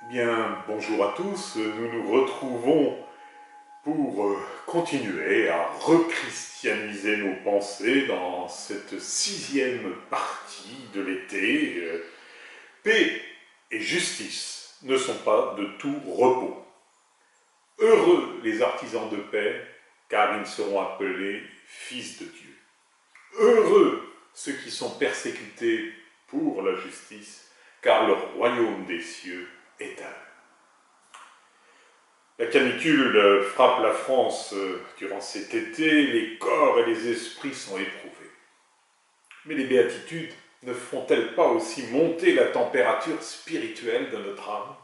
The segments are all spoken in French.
Bien, bonjour à tous, nous nous retrouvons pour continuer à rechristianiser nos pensées dans cette 6e partie de l'été. Paix et justice ne sont pas de tout repos. Heureux les artisans de paix, car ils seront appelés fils de Dieu. Heureux ceux qui sont persécutés pour la justice, car le royaume des cieux est à eux. La canicule frappe la France durant cet été, les corps et les esprits sont éprouvés. Mais les béatitudes ne font-elles pas aussi monter la température spirituelle de notre âme?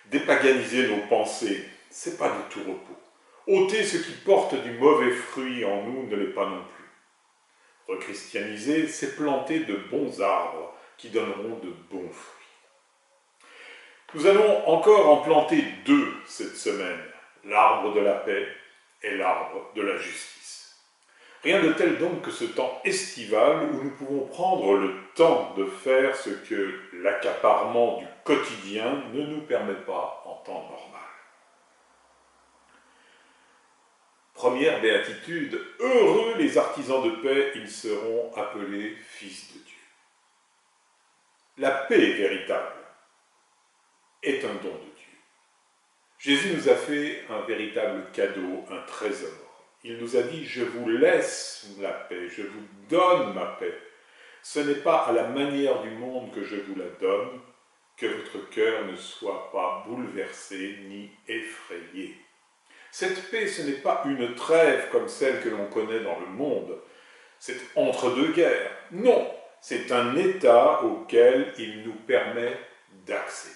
Dépaganiser nos pensées, c'est pas de tout repos. Ôter ce qui porte du mauvais fruit en nous ne l'est pas non plus. Rechristianiser, c'est planter de bons arbres qui donneront de bons fruits. Nous allons encore en planter 2 cette semaine, l'arbre de la paix et l'arbre de la justice. Rien de tel donc que ce temps estival où nous pouvons prendre le temps de faire ce que l'accaparement du quotidien ne nous permet pas en temps normal. Première béatitude, heureux les artisans de paix, ils seront appelés fils de Dieu. La paix véritable est un don de Dieu. Jésus nous a fait un véritable cadeau, un trésor. Il nous a dit « Je vous laisse la paix, je vous donne ma paix. Ce n'est pas à la manière du monde que je vous la donne, que votre cœur ne soit pas bouleversé ni effrayé. » Cette paix, ce n'est pas une trêve comme celle que l'on connaît dans le monde. C'est entre deux guerres. Non, c'est un état auquel il nous permet d'accéder.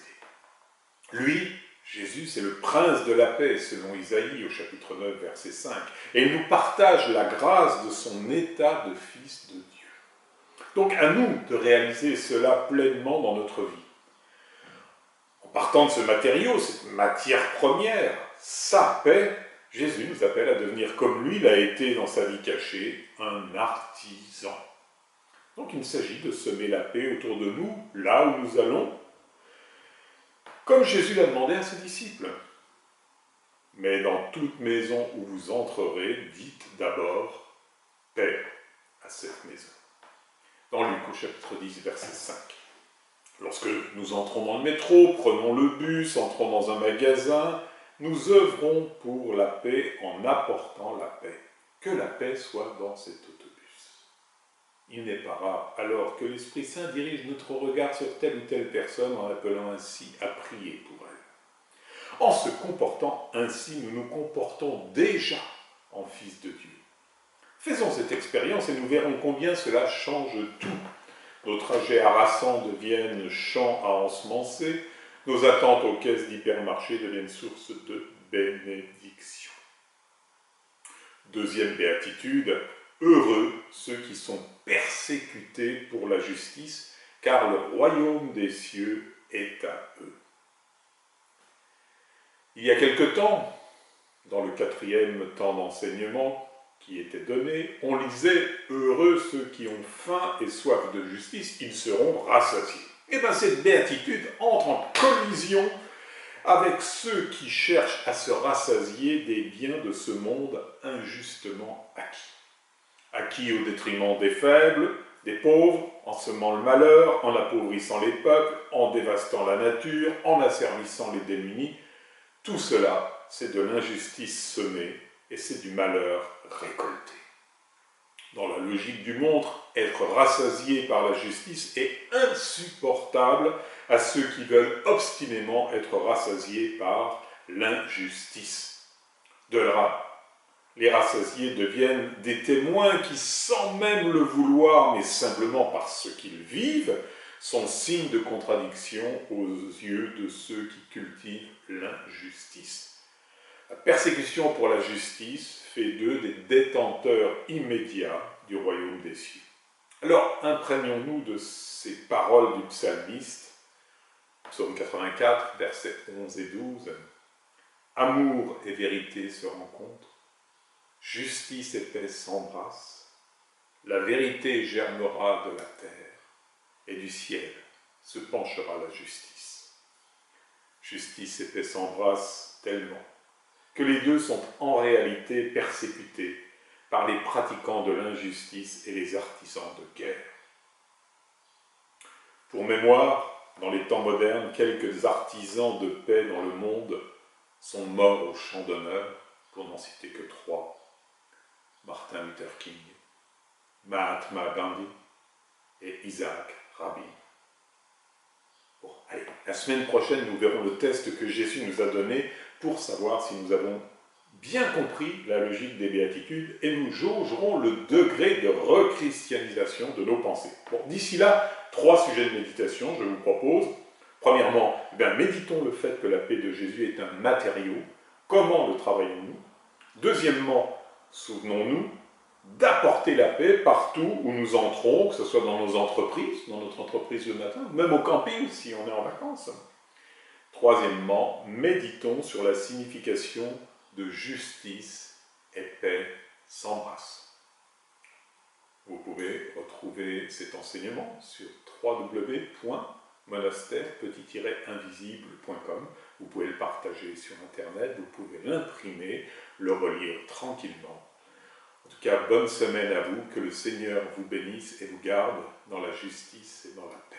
Lui, Jésus, c'est le prince de la paix, selon Isaïe au chapitre 9, verset 5. Et il nous partage la grâce de son état de fils de Dieu. Donc à nous de réaliser cela pleinement dans notre vie. En partant de ce matériau, cette matière première, sa paix, Jésus nous appelle à devenir comme lui l'a été dans sa vie cachée, un artisan. Donc il s'agit de semer la paix autour de nous, là où nous allons, comme Jésus l'a demandé à ses disciples. Mais dans toute maison où vous entrerez, dites d'abord paix à cette maison. Dans Luc au chapitre 10, verset 5. Lorsque nous entrons dans le métro, prenons le bus, entrons dans un magasin, nous œuvrons pour la paix en apportant la paix. Que la paix soit dans cet autobus. Il n'est pas rare alors que l'Esprit Saint dirige notre regard sur telle ou telle personne en appelant ainsi à prier pour elle. En se comportant ainsi, nous nous comportons déjà en fils de Dieu. Faisons cette expérience et nous verrons combien cela change tout. Nos trajets harassants deviennent champs à ensemencer, nos attentes aux caisses d'hypermarché deviennent source de bénédiction. Deuxième béatitude, heureux ceux qui sont persécutés pour la justice, car le royaume des cieux est à eux. Il y a quelque temps, dans le 4e temps d'enseignement qui était donné, on lisait « Heureux ceux qui ont faim et soif de justice, ils seront rassasiés ». Et bien cette béatitude entre en collision avec ceux qui cherchent à se rassasier des biens de ce monde injustement acquis. Acquis au détriment des faibles, des pauvres, en semant le malheur, en appauvrissant les peuples, en dévastant la nature, en asservissant les démunis. Tout cela, c'est de l'injustice semée et c'est du malheur récolté. Dans la logique du monde, être rassasié par la justice est insupportable à ceux qui veulent obstinément être rassasiés par l'injustice. De là, les rassasiés deviennent des témoins qui, sans même le vouloir, mais simplement parce qu'ils vivent, sont signes de contradiction aux yeux de ceux qui cultivent l'injustice. La persécution pour la justice fait d'eux des détenteurs immédiats du royaume des cieux. Alors, imprégnons-nous de ces paroles du psalmiste, psaume 84, versets 11 et 12. Amour et vérité se rencontrent, justice et paix s'embrassent, la vérité germera de la terre, et du ciel se penchera la justice. Justice et paix s'embrassent tellement que les deux sont en réalité persécutés par les pratiquants de l'injustice et les artisans de guerre. Pour mémoire, dans les temps modernes, quelques artisans de paix dans le monde sont morts au champ d'honneur, pour n'en citer que 3. Martin Luther King, Mahatma Gandhi et Isaac Rabin. Bon, allez, la semaine prochaine, nous verrons le test que Jésus nous a donné pour savoir si nous avons bien compris la logique des béatitudes et nous jaugerons le degré de rechristianisation de nos pensées. Bon, d'ici là, 3 sujets de méditation, je vous propose. Premièrement, méditons le fait que la paix de Jésus est un matériau. Comment le travaillons-nous? Deuxièmement, souvenons-nous d'apporter la paix partout où nous entrons, que ce soit dans nos entreprises, dans notre entreprise le matin, même au camping si on est en vacances. Troisièmement, méditons sur la signification de justice et paix s'embrassent. Vous pouvez retrouver cet enseignement sur www.monastère-invisible.com. Vous pouvez le partager sur Internet, vous pouvez l'imprimer, le relire tranquillement. En tout cas, bonne semaine à vous, que le Seigneur vous bénisse et vous garde dans la justice et dans la paix.